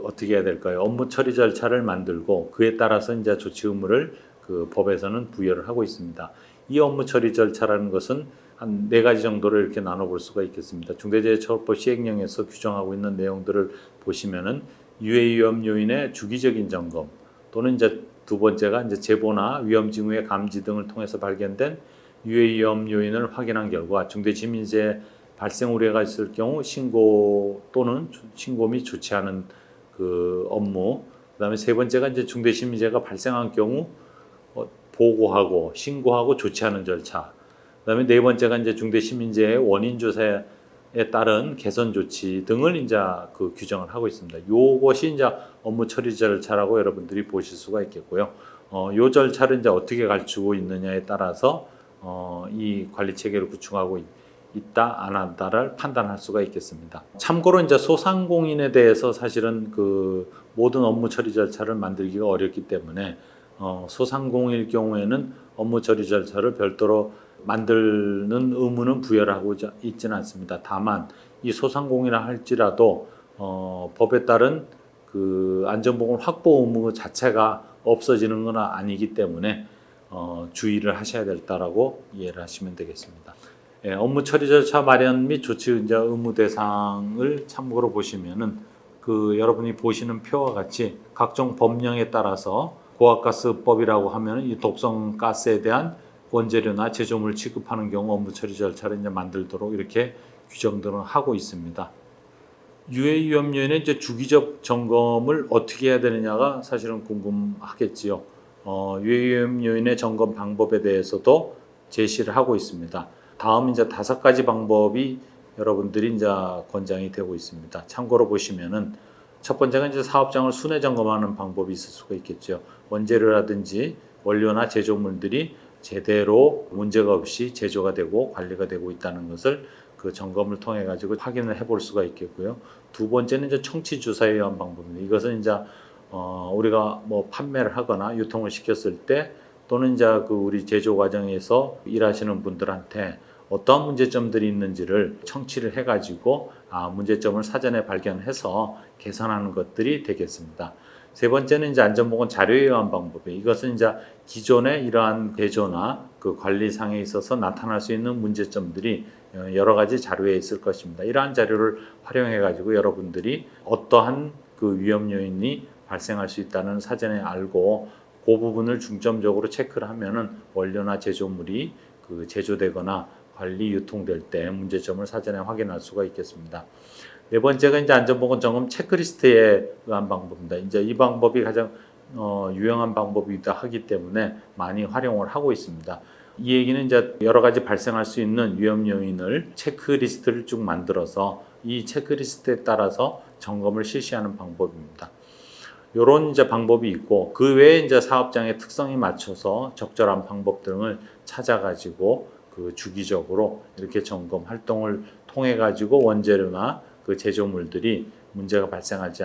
어떻게 해야 될까요? 업무 처리 절차를 만들고 그에 따라서 이제 조치 의무를 법에서는 부여를 하고 있습니다. 이 업무 처리 절차라는 것은 한 4가지 정도로 이렇게 나눠볼 수가 있겠습니다. 중대재해처벌법 시행령에서 규정하고 있는 내용들을 보시면은 유해 위험 요인의 주기적인 점검 또는 이제 두 번째가 이제 제보나 위험 징후의 감지 등을 통해서 발견된 유해 위험 요인을 확인한 결과 중대시민재해 발생 우려가 있을 경우 신고 또는 신고 및 조치하는 업무. 그다음에 세 번째가 이제 중대시민재해가 발생한 경우 보고하고 신고하고 조치하는 절차. 그다음에 네 번째가 이제 중대시민재해 원인 조사에 따른 개선 조치 등을 이제 규정을 하고 있습니다. 요것이 이제 업무 처리 절차라고 여러분들이 보실 수가 있겠고요. 요 절차를 이제 어떻게 갖추고 있느냐에 따라서 이 관리 체계를 구축하고 있다 안 한다를 판단할 수가 있겠습니다. 참고로 이제 소상공인에 대해서 사실은 모든 업무 처리 절차를 만들기가 어렵기 때문에 소상공인일 경우에는 업무 처리 절차를 별도로 만드는 의무는 부여를 하고 있지는 않습니다. 다만 이 소상공인이라 할지라도 법에 따른 안전보건 확보 의무 자체가 없어지는 건 아니기 때문에 주의를 하셔야 된다라고 이해를 하시면 되겠습니다. 예, 업무 처리 절차 마련 및 조치 의무 대상을 참고로 보시면은 여러분이 보시는 표와 같이 각종 법령에 따라서 고압가스법이라고 하면 이 독성 가스에 대한 원재료나 제조물 취급하는 경우 업무 처리 절차를 이제 만들도록 이렇게 규정들은 하고 있습니다. 유해 위험 요인의 이제 주기적 점검을 어떻게 해야 되느냐가 사실은 궁금하겠지요. 유해 위험 요인의 점검 방법에 대해서도 제시를 하고 있습니다. 다음 이제 5가지 방법이 여러분들이 이제 권장이 되고 있습니다. 참고로 보시면은 첫 번째가 이제 사업장을 순회 점검하는 방법이 있을 수가 있겠죠. 원재료라든지 원료나 제조물들이 제대로 문제가 없이 제조가 되고 관리가 되고 있다는 것을 점검을 통해 가지고 확인을 해볼 수가 있겠고요. 두 번째는 이제 청취 주사에 의한 방법입니다. 이것은 이제 우리가 뭐 판매를 하거나 유통을 시켰을 때 또는 이제 우리 제조 과정에서 일하시는 분들한테 어떠한 문제점들이 있는지를 청취를 해가지고 문제점을 사전에 발견해서 개선하는 것들이 되겠습니다. 세 번째는 이제 안전보건 자료에 의한 방법이에요. 이것은 이제 기존의 이러한 제조나 관리상에 있어서 나타날 수 있는 문제점들이 여러 가지 자료에 있을 것입니다. 이러한 자료를 활용해 가지고 여러분들이 어떠한 위험 요인이 발생할 수 있다는 사전에 알고 그 부분을 중점적으로 체크를 하면은 원료나 제조물이 제조되거나 관리 유통될 때 문제점을 사전에 확인할 수가 있겠습니다. 네 번째가 이제 안전보건 점검 체크리스트에 의한 방법입니다. 이제 이 방법이 가장 유용한 방법이기도 하기 때문에 많이 활용을 하고 있습니다. 이 얘기는 이제 여러 가지 발생할 수 있는 위험 요인을 체크리스트를 쭉 만들어서 이 체크리스트에 따라서 점검을 실시하는 방법입니다. 이런 이제 방법이 있고 그 외에 이제 사업장의 특성에 맞춰서 적절한 방법 등을 찾아가지고 주기적으로 이렇게 점검 활동을 통해 가지고 원재료나 제조물들이 문제가 발생하지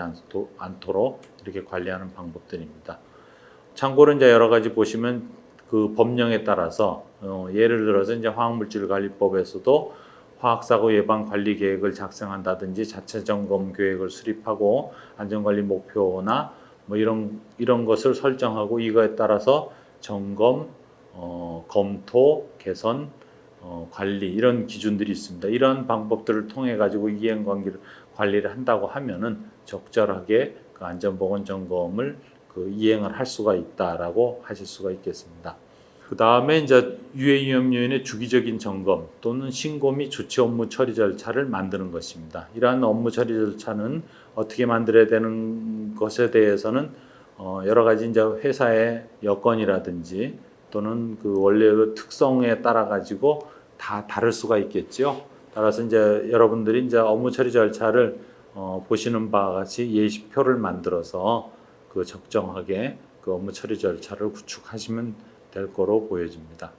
않도록 이렇게 관리하는 방법들입니다. 참고로 이제 여러 가지 보시면 법령에 따라서 예를 들어서 이제 화학물질관리법에서도 화학사고 예방 관리 계획을 작성한다든지 자체 점검 계획을 수립하고 안전관리 목표나 뭐 이런 것을 설정하고 이거에 따라서 점검, 검토, 개선, 관리 이런 기준들이 있습니다. 이런 방법들을 통해 가지고 이행 관리를 한다고 하면은 적절하게 안전보건 점검을 이행을 할 수가 있다라고 하실 수가 있겠습니다. 그 다음에 이제 유해 위험 요인의 주기적인 점검 또는 신고 및 조치 업무 처리 절차를 만드는 것입니다. 이러한 업무 처리 절차는 어떻게 만들어야 되는 것에 대해서는 여러 가지 이제 회사의 여건이라든지 또는 그 원래의 특성에 따라 가지고 다 다를 수가 있겠죠. 따라서 이제 여러분들이 이제 업무 처리 절차를 보시는 바와 같이 예시표를 만들어서 그 적정하게 그 업무 처리 절차를 구축하시면 될 거로 보여집니다.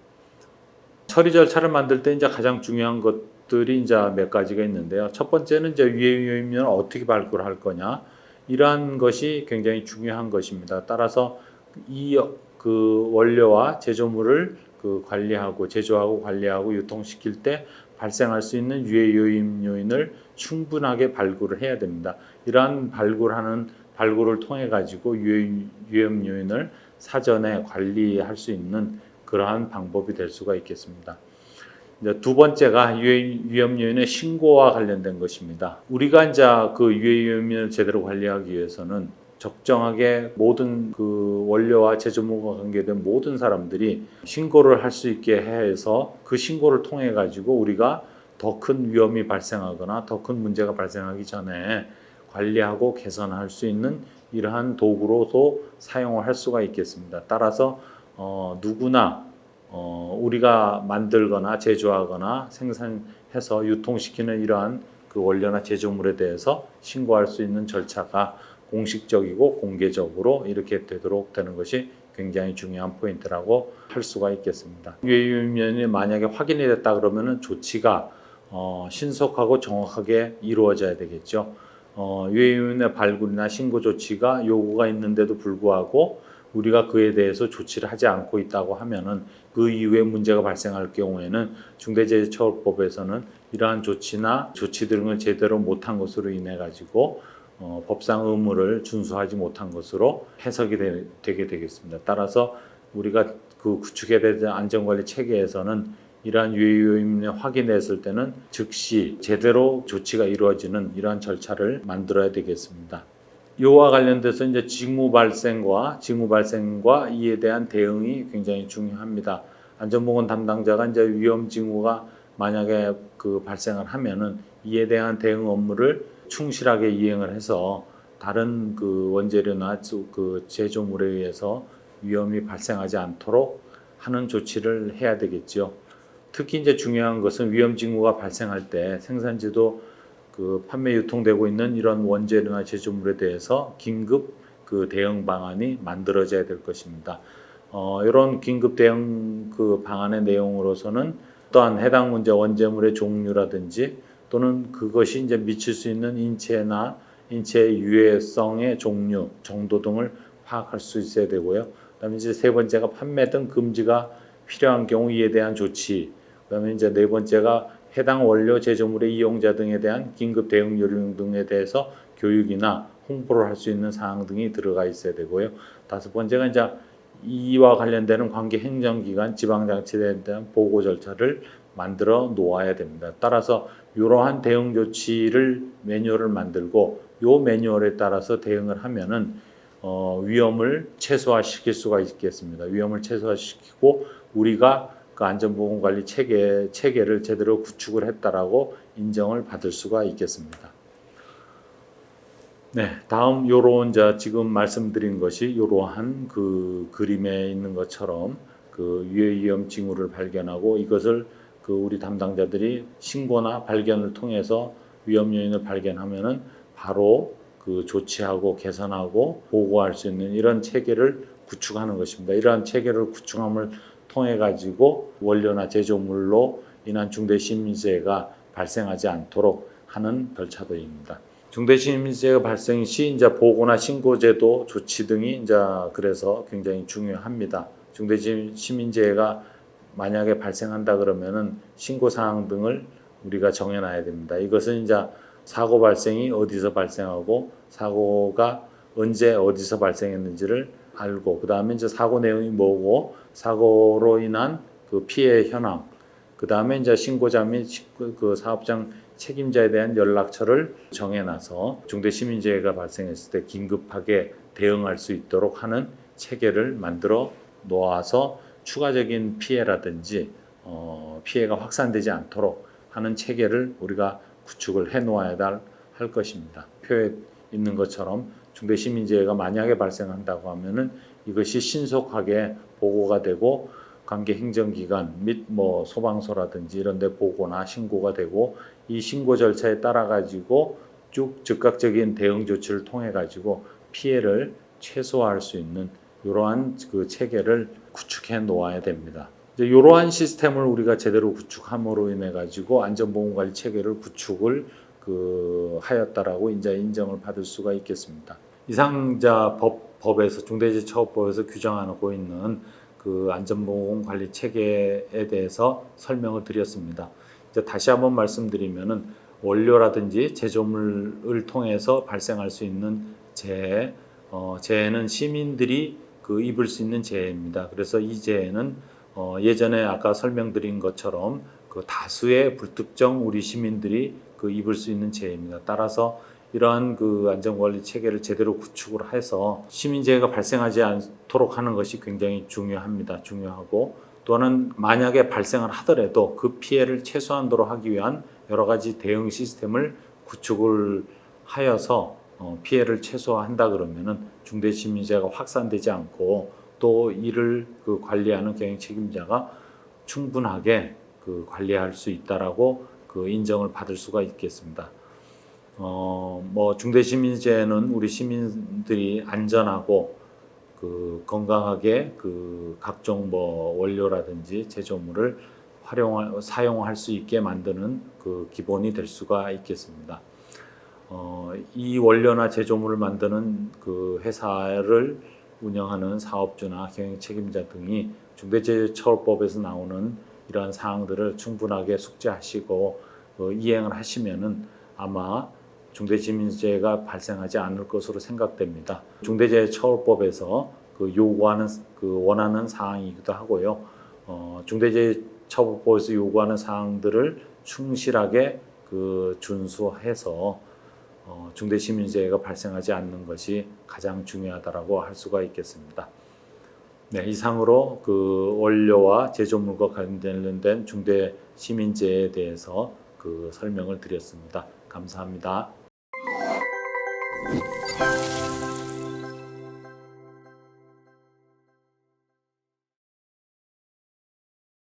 처리 절차를 만들 때 이제 가장 중요한 것들이 이제 몇 가지가 있는데요. 첫 번째는 이제 유해 위험을 어떻게 발굴할 거냐, 이러한 것이 굉장히 중요한 것입니다. 따라서 이 그 원료와 제조물을 그 관리하고 제조하고 관리하고 유통시킬 때 발생할 수 있는 유해 요인을 충분하게 발굴을 해야 됩니다. 이러한 발굴을 통해 가지고 위험 요인을 사전에 관리할 수 있는 그러한 방법이 될 수가 있겠습니다. 이제 두 번째가 위험 요인의 신고와 관련된 것입니다. 우리가 이제 그 유해 요인을 제대로 관리하기 위해서는 적정하게 모든 그 원료와 제조물과 관계된 모든 사람들이 신고를 할 수 있게 해서 그 신고를 통해 가지고 우리가 더 큰 위험이 발생하거나 더 큰 문제가 발생하기 전에 관리하고 개선할 수 있는 이러한 도구로도 사용을 할 수가 있겠습니다. 따라서 누구나 우리가 만들거나 제조하거나 생산해서 유통시키는 이러한 그 원료나 제조물에 대해서 신고할 수 있는 절차가 공식적이고 공개적으로 이렇게 되도록 되는 것이 굉장히 중요한 포인트라고 할 수가 있겠습니다. 유해 요인이 만약에 확인이 됐다 그러면은 조치가 신속하고 정확하게 이루어져야 되겠죠. 유해 요인의 발굴이나 신고 조치가 요구가 있는데도 불구하고 우리가 그에 대해서 조치를 하지 않고 있다고 하면은 그 이후에 문제가 발생할 경우에는 중대재해처벌법에서는 이러한 조치나 조치 등을 제대로 못한 것으로 인해 가지고 법상 의무를 준수하지 못한 것으로 해석이 되게 되겠습니다. 따라서 우리가 그 구축에 대한 안전관리 체계에서는 이러한 유해 요인을 확인했을 때는 즉시 제대로 조치가 이루어지는 이러한 절차를 만들어야 되겠습니다. 이와 관련돼서 이제 징후 발생과 이에 대한 대응이 굉장히 중요합니다. 안전보건 담당자가 이제 위험 징후가 만약에 그 발생을 하면은 이에 대한 대응 업무를 충실하게 이행을 해서 다른 그 원재료나 그 제조물에 의해서 위험이 발생하지 않도록 하는 조치를 해야 되겠죠. 특히 이제 중요한 것은 위험 징후가 발생할 때 생산지도 그 판매 유통되고 있는 이런 원재료나 제조물에 대해서 긴급 그 대응 방안이 만들어져야 될 것입니다. 이런 긴급 대응 그 방안의 내용으로서는 또한 해당 문제 원재물의 종류라든지 또는 그것이 이제 미칠 수 있는 인체의 유해성의 종류, 정도 등을 파악할 수 있어야 되고요. 그다음에 이제 세 번째가 판매 등 금지가 필요한 경우 이에 대한 조치. 그다음에 이제 네 번째가 해당 원료 제조물의 이용자 등에 대한 긴급 대응 요령 등에 대해서 교육이나 홍보를 할 수 있는 사항 등이 들어가 있어야 되고요. 다섯 번째가 이제 이와 관련되는 관계 행정기관, 지방자치에 대한 보고 절차를 만들어 놓아야 됩니다. 따라서 이러한 대응 조치를 매뉴얼을 만들고 이 매뉴얼에 따라서 대응을 하면은 위험을 최소화시킬 수가 있겠습니다. 위험을 최소화시키고 우리가 그 안전보건관리 체계를 제대로 구축을 했다라고 인정을 받을 수가 있겠습니다. 네, 다음 요런 지금 말씀드린 것이 요러한 그 그림에 있는 것처럼 그 유해 위험 징후를 발견하고 이것을 그 우리 담당자들이 신고나 발견을 통해서 위험 요인을 발견하면은 바로 그 조치하고 개선하고 보고할 수 있는 이런 체계를 구축하는 것입니다. 이러한 체계를 구축함을 통해 가지고 원료나 제조물로 인한 중대시민재해가 발생하지 않도록 하는 절차도입니다. 중대시민재해가 발생 시 이제 보고나 신고제도 조치 등이 이제 그래서 굉장히 중요합니다. 중대시민재해가 만약에 발생한다 그러면은 신고 사항 등을 우리가 정해놔야 됩니다. 이것은 이제 사고 발생이 어디서 발생하고 사고가 언제 어디서 발생했는지를 알고 그 다음에 이제 사고 내용이 뭐고 사고로 인한 그 피해 현황 그 다음에 이제 신고자 및 그 사업장 책임자에 대한 연락처를 정해놔서 중대시민재해가 발생했을 때 긴급하게 대응할 수 있도록 하는 체계를 만들어 놓아서 추가적인 피해라든지 피해가 확산되지 않도록 하는 체계를 우리가 구축을 해 놓아야 할 것입니다. 표에 있는 것처럼 중대시민재해가 만약에 발생한다고 하면은 이것이 신속하게 보고가 되고 관계 행정기관 및 뭐 소방서라든지 이런 데 보고나 신고가 되고 이 신고 절차에 따라 가지고 쭉 즉각적인 대응 조치를 통해 가지고 피해를 최소화할 수 있는 이러한 그 체계를 구축해 놓아야 됩니다. 이제 이러한 시스템을 우리가 제대로 구축함으로 인해 가지고 안전보건관리 체계를 구축을 하였다라고 이제 인정을 받을 수가 있겠습니다. 이상자 법에서 중대재해처벌법에서 규정하고 있는 그 안전보건관리 체계에 대해서 설명을 드렸습니다. 이제 다시 한번 말씀드리면은 원료라든지 제조물을 통해서 발생할 수 있는 재해, 재해는 시민들이 입을 수 있는 재해입니다. 그래서 이 재해는 예전에 아까 설명드린 것처럼 다수의 불특정 우리 시민들이 입을 수 있는 재해입니다. 따라서 이러한 안전관리 체계를 제대로 구축을 해서 시민재해가 발생하지 않도록 하는 것이 굉장히 중요합니다. 중요하고 또는 만약에 발생을 하더라도 그 피해를 최소한도로 하기 위한 여러 가지 대응 시스템을 구축을 하여서 피해를 최소화한다 그러면은 중대시민재해가 확산되지 않고 또 이를 관리하는 경영 책임자가 충분하게 관리할 수 있다라고 인정을 받을 수가 있겠습니다. 뭐 중대시민재해는 우리 시민들이 안전하고 건강하게 각종 뭐 원료라든지 제조물을 사용할 수 있게 만드는 기본이 될 수가 있겠습니다. 이 원료나 제조물을 만드는 회사를 운영하는 사업주나 경영 책임자 등이 중대재해처벌법에서 나오는 이러한 사항들을 충분하게 숙지하시고 이행을 하시면은 아마 중대시민재해가 발생하지 않을 것으로 생각됩니다. 중대재해처벌법에서 요구하는 원하는 사항이기도 하고요. 중대재해처벌법에서 요구하는 사항들을 충실하게 준수해서 중대시민재해가 발생하지 않는 것이 가장 중요하다라고 할 수가 있겠습니다. 네, 이상으로 원료와 제조물과 관련된 중대시민재해에 대해서 설명을 드렸습니다. 감사합니다.